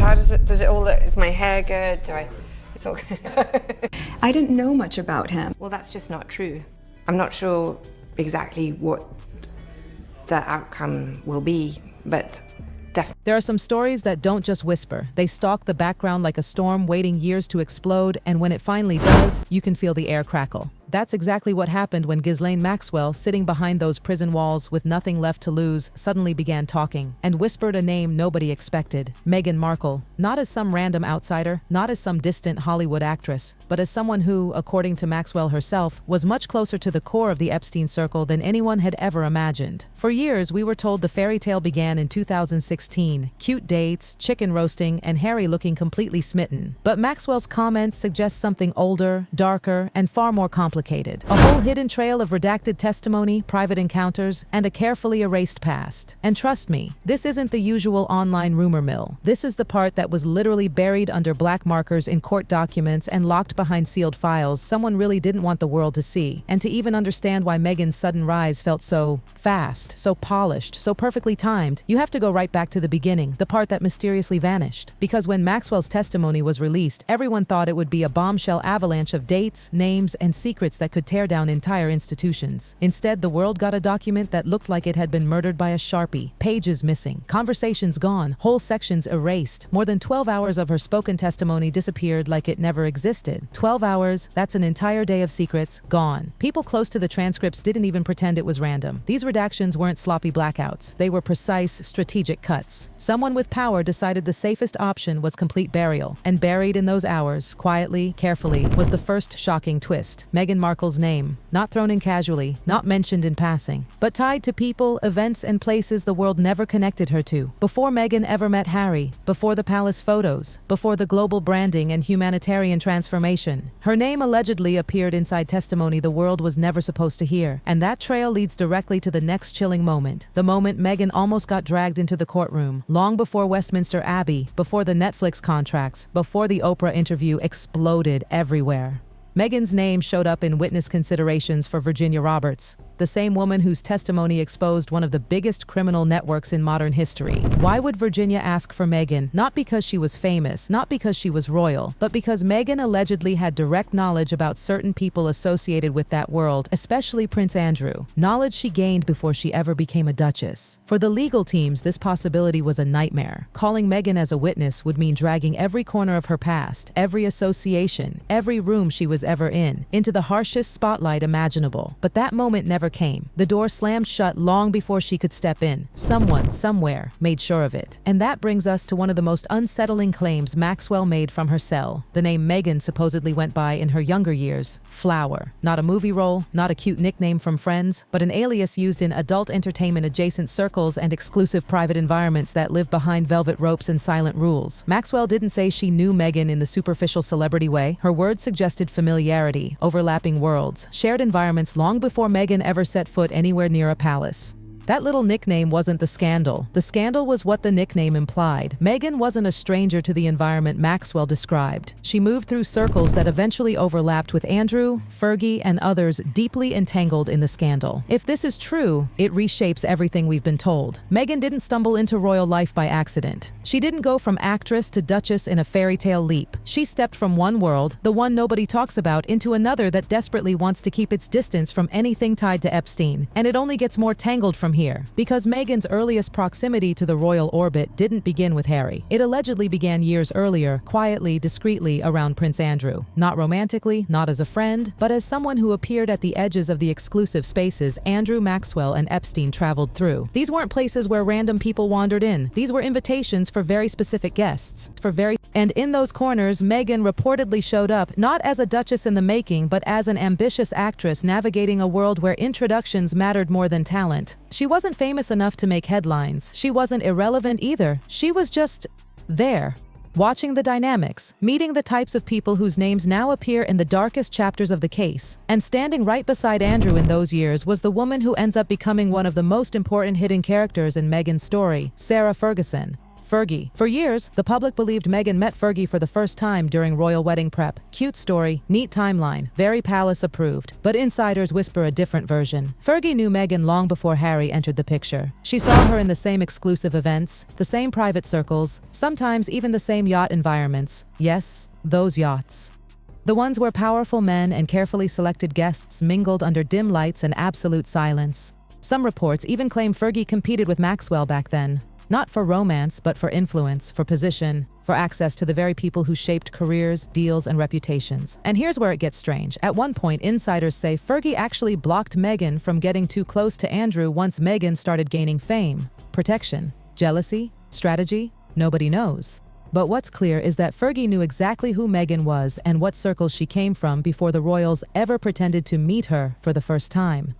How does it all look? Is my hair good? It's all I didn't know much about him. Well, that's just not true. I'm not sure exactly what the outcome will be, but definitely. There are some stories that don't just whisper. They stalk the background like a storm waiting years to explode, and when it finally does, you can feel the air crackle. That's exactly what happened when Ghislaine Maxwell, sitting behind those prison walls with nothing left to lose, suddenly began talking and whispered a name nobody expected. Meghan Markle. Not as some random outsider, not as some distant Hollywood actress, but as someone who, according to Maxwell herself, was much closer to the core of the Epstein circle than anyone had ever imagined. For years, we were told the fairy tale began in 2016. Cute dates, chicken roasting, and Harry looking completely smitten. But Maxwell's comments suggest something older, darker, and far more complicated. A whole hidden trail of redacted testimony, private encounters, and a carefully erased past. And trust me, this isn't the usual online rumor mill. This is the part that was literally buried under black markers in court documents and locked behind sealed files someone really didn't want the world to see. And to even understand why Meghan's sudden rise felt so fast, so polished, so perfectly timed, you have to go right back to the beginning, the part that mysteriously vanished. Because when Maxwell's testimony was released, everyone thought it would be a bombshell avalanche of dates, names, and secrets that could tear down entire institutions. Instead, the world got a document that looked like it had been murdered by a Sharpie. Pages missing, conversations gone, whole sections erased. More than 12 hours of her spoken testimony disappeared like it never existed. 12 hours, that's an entire day of secrets, gone. People close to the transcripts didn't even pretend it was random. These redactions weren't sloppy blackouts. They were precise, strategic cuts. Someone with power decided the safest option was complete burial. And buried in those hours, quietly, carefully, was the first shocking twist. Meghan Markle's name, not thrown in casually, not mentioned in passing, but tied to people, events, and places the world never connected her to. Before Meghan ever met Harry, before the palace photos, before the global branding and humanitarian transformation, her name allegedly appeared inside testimony the world was never supposed to hear. And that trail leads directly to the next chilling moment, the moment Meghan almost got dragged into the courtroom, long before Westminster Abbey, before the Netflix contracts, before the Oprah interview exploded everywhere. Meghan's name showed up in witness considerations for Virginia Roberts, the same woman whose testimony exposed one of the biggest criminal networks in modern history. Why would Virginia ask for Meghan? Not because she was famous, not because she was royal, but because Meghan allegedly had direct knowledge about certain people associated with that world, especially Prince Andrew. Knowledge she gained before she ever became a duchess. For the legal teams, this possibility was a nightmare. Calling Meghan as a witness would mean dragging every corner of her past, every association, every room she was ever in, into the harshest spotlight imaginable. But that moment never came. The door slammed shut long before she could step in. Someone, somewhere, made sure of it. And that brings us to one of the most unsettling claims Maxwell made from her cell. The name Meghan supposedly went by in her younger years, Flower. Not a movie role, not a cute nickname from friends, but an alias used in adult entertainment adjacent circles and exclusive private environments that live behind velvet ropes and silent rules. Maxwell didn't say she knew Meghan in the superficial celebrity way. Her words suggested familiarity, overlapping worlds, shared environments long before Meghan ever set foot anywhere near a palace. That little nickname wasn't the scandal. The scandal was what the nickname implied. Meghan wasn't a stranger to the environment Maxwell described. She moved through circles that eventually overlapped with Andrew, Fergie, and others deeply entangled in the scandal. If this is true, it reshapes everything we've been told. Meghan didn't stumble into royal life by accident. She didn't go from actress to duchess in a fairy tale leap. She stepped from one world, the one nobody talks about, into another that desperately wants to keep its distance from anything tied to Epstein. And it only gets more tangled from here, because Meghan's earliest proximity to the royal orbit didn't begin with Harry. It allegedly began years earlier, quietly, discreetly around Prince Andrew. Not romantically, not as a friend, but as someone who appeared at the edges of the exclusive spaces Andrew, Maxwell, and Epstein traveled through. These weren't places where random people wandered in. These were invitations for very specific guests. And in those corners, Meghan reportedly showed up, not as a duchess in the making, but as an ambitious actress navigating a world where introductions mattered more than talent. She wasn't famous enough to make headlines. She wasn't irrelevant either. She was just there, watching the dynamics, meeting the types of people whose names now appear in the darkest chapters of the case. And standing right beside Andrew in those years was the woman who ends up becoming one of the most important hidden characters in Meghan's story, Sarah Ferguson. Fergie. For years, the public believed Meghan met Fergie for the first time during royal wedding prep. Cute story, neat timeline, very palace approved. But insiders whisper a different version. Fergie knew Meghan long before Harry entered the picture. She saw her in the same exclusive events, the same private circles, sometimes even the same yacht environments. Yes, those yachts. The ones where powerful men and carefully selected guests mingled under dim lights and absolute silence. Some reports even claim Fergie competed with Maxwell back then. Not for romance, but for influence, for position, for access to the very people who shaped careers, deals, and reputations. And here's where it gets strange. At one point, insiders say Fergie actually blocked Meghan from getting too close to Andrew once Meghan started gaining fame. Protection? Jealousy? Strategy? Nobody knows. But what's clear is that Fergie knew exactly who Meghan was and what circles she came from before the royals ever pretended to meet her for the first time.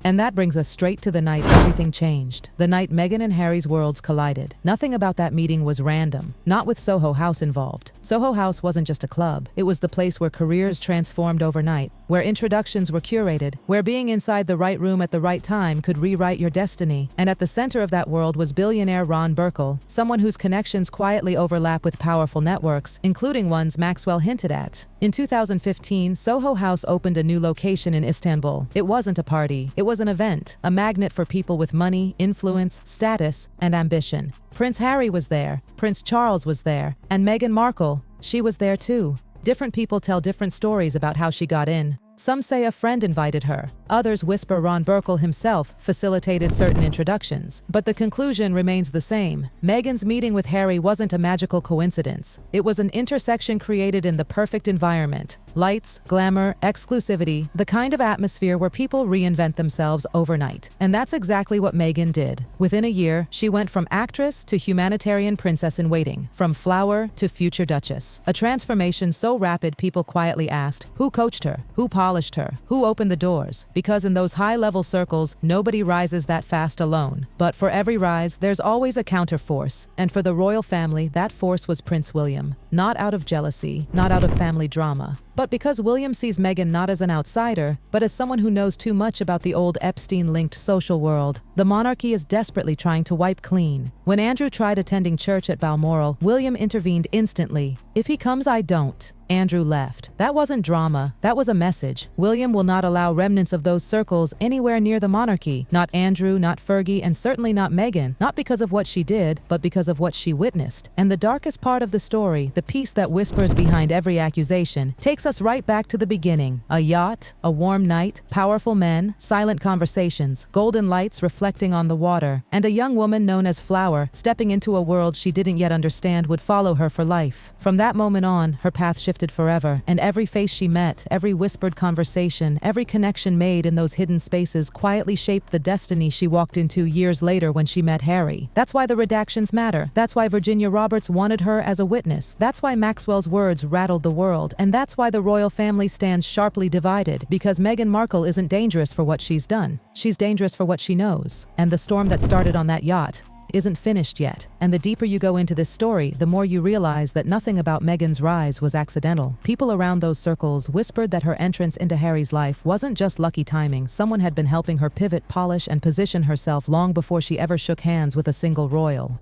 And that brings us straight to the night everything changed. The night Meghan and Harry's worlds collided. Nothing about that meeting was random, not with Soho House involved. Soho House wasn't just a club. It was the place where careers transformed overnight, where introductions were curated, where being inside the right room at the right time could rewrite your destiny. And at the center of that world was billionaire Ron Burkle, someone whose connections quietly overlap with powerful networks, including ones Maxwell hinted at. In 2015, Soho House opened a new location in Istanbul. It wasn't a party. It was an event, a magnet for people with money, influence, status, and ambition. Prince Harry was there, Prince Charles was there, and Meghan Markle, she was there too. Different people tell different stories about how she got in. Some say a friend invited her. Others whisper Ron Burkle himself facilitated certain introductions. But the conclusion remains the same. Meghan's meeting with Harry wasn't a magical coincidence. It was an intersection created in the perfect environment. Lights, glamour, exclusivity, the kind of atmosphere where people reinvent themselves overnight. And that's exactly what Meghan did. Within a year, she went from actress to humanitarian princess-in-waiting, from flower to future duchess. A transformation so rapid people quietly asked, who coached her? Who polished her? Who opened the doors? Because in those high-level circles, nobody rises that fast alone. But for every rise, there's always a counterforce. And for the royal family, that force was Prince William. Not out of jealousy, not out of family drama, but because William sees Meghan not as an outsider, but as someone who knows too much about the old Epstein-linked social world. The monarchy is desperately trying to wipe clean. When Andrew tried attending church at Balmoral, William intervened instantly. If he comes, I don't. Andrew left. That wasn't drama, that was a message. William will not allow remnants of those circles anywhere near the monarchy. Not Andrew, not Fergie, and certainly not Meghan. Not because of what she did, but because of what she witnessed. And the darkest part of the story, the piece that whispers behind every accusation, takes us right back to the beginning. A yacht, a warm night, powerful men, silent conversations, golden lights reflecting on the water, and a young woman known as Flower stepping into a world she didn't yet understand would follow her for life. From that moment on, her path shifted forever, and every face she met, every whispered conversation, every connection made in those hidden spaces quietly shaped the destiny she walked into years later when she met Harry. That's why the redactions matter. That's why Virginia Roberts wanted her as a witness. That's why Maxwell's words rattled the world. And that's why the royal family stands sharply divided, because Meghan Markle isn't dangerous for what she's done. She's dangerous for what she knows. And the storm that started on that yacht isn't finished yet. And the deeper you go into this story, the more you realize that nothing about Meghan's rise was accidental. People around those circles whispered that her entrance into Harry's life wasn't just lucky timing. Someone had been helping her pivot, polish, and position herself long before she ever shook hands with a single royal.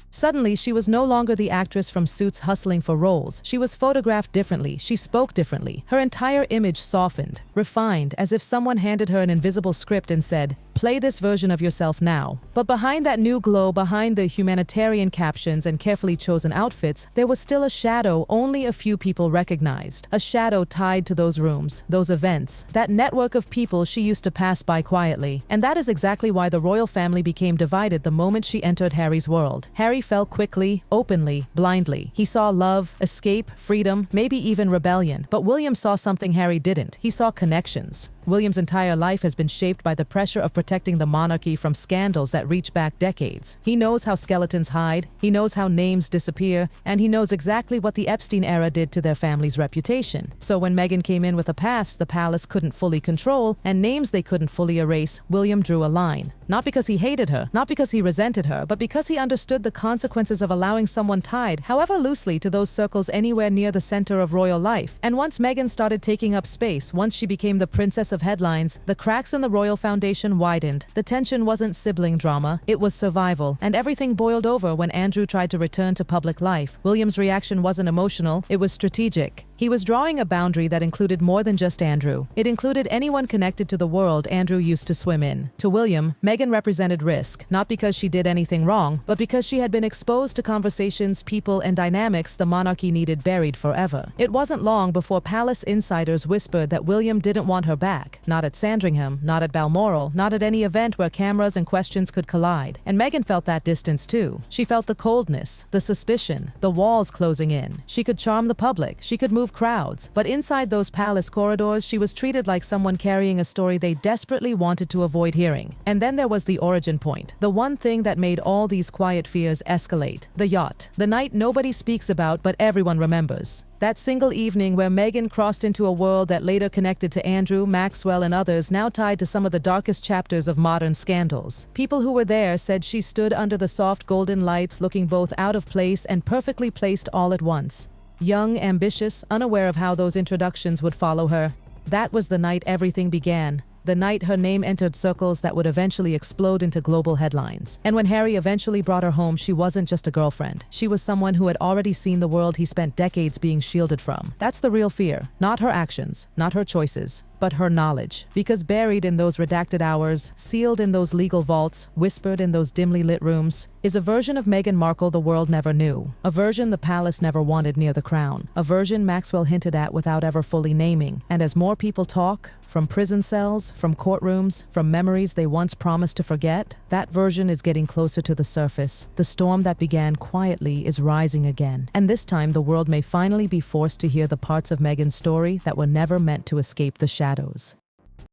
Suddenly, she was no longer the actress from Suits hustling for roles. She was photographed differently. She spoke differently. Her entire image softened, refined, as if someone handed her an invisible script and said, "Play this version of yourself now." But behind that new glow, behind the humanitarian captions and carefully chosen outfits, there was still a shadow only a few people recognized. A shadow tied to those rooms, those events, that network of people she used to pass by quietly. And that is exactly why the royal family became divided the moment she entered Harry's world. Harry fell quickly, openly, blindly. He saw love, escape, freedom, maybe even rebellion. But William saw something Harry didn't. He saw connections. William's entire life has been shaped by the pressure of protecting the monarchy from scandals that reach back decades. He knows how skeletons hide, he knows how names disappear, and he knows exactly what the Epstein era did to their family's reputation. So when Meghan came in with a past the palace couldn't fully control, and names they couldn't fully erase, William drew a line. Not because he hated her, not because he resented her, but because he understood the consequences of allowing someone tied, however loosely, to those circles anywhere near the center of royal life. And once Meghan started taking up space, once she became the princess of headlines, the cracks in the royal foundation widened. The tension wasn't sibling drama, it was survival, and everything boiled over when Andrew tried to return to public life. William's reaction wasn't emotional, it was strategic. He was drawing a boundary that included more than just Andrew. It included anyone connected to the world Andrew used to swim in. To William, Meghan represented risk, not because she did anything wrong, but because she had been exposed to conversations, people, and dynamics the monarchy needed buried forever. It wasn't long before palace insiders whispered that William didn't want her back. Not at Sandringham, not at Balmoral, not at any event where cameras and questions could collide. And Meghan felt that distance too. She felt the coldness, the suspicion, the walls closing in. She could charm the public, she could move crowds, but inside those palace corridors, she was treated like someone carrying a story they desperately wanted to avoid hearing. And then there was the origin point, the one thing that made all these quiet fears escalate: the yacht. The night nobody speaks about, but everyone remembers. That single evening where Meghan crossed into a world that later connected to Andrew, Maxwell, and others, now tied to some of the darkest chapters of modern scandals. People who were there said she stood under the soft golden lights, looking both out of place and perfectly placed all at once. Young, ambitious, unaware of how those introductions would follow her. That was the night everything began. The night her name entered circles that would eventually explode into global headlines. And when Harry eventually brought her home, she wasn't just a girlfriend. She was someone who had already seen the world he spent decades being shielded from. That's the real fear. Not her actions, not her choices, but her knowledge. Because buried in those redacted hours, sealed in those legal vaults, whispered in those dimly lit rooms, is a version of Meghan Markle the world never knew. A version the palace never wanted near the crown. A version Maxwell hinted at without ever fully naming. And as more people talk, from prison cells, from courtrooms, from memories they once promised to forget, that version is getting closer to the surface. The storm that began quietly is rising again. And this time the world may finally be forced to hear the parts of Meghan's story that were never meant to escape the shadows.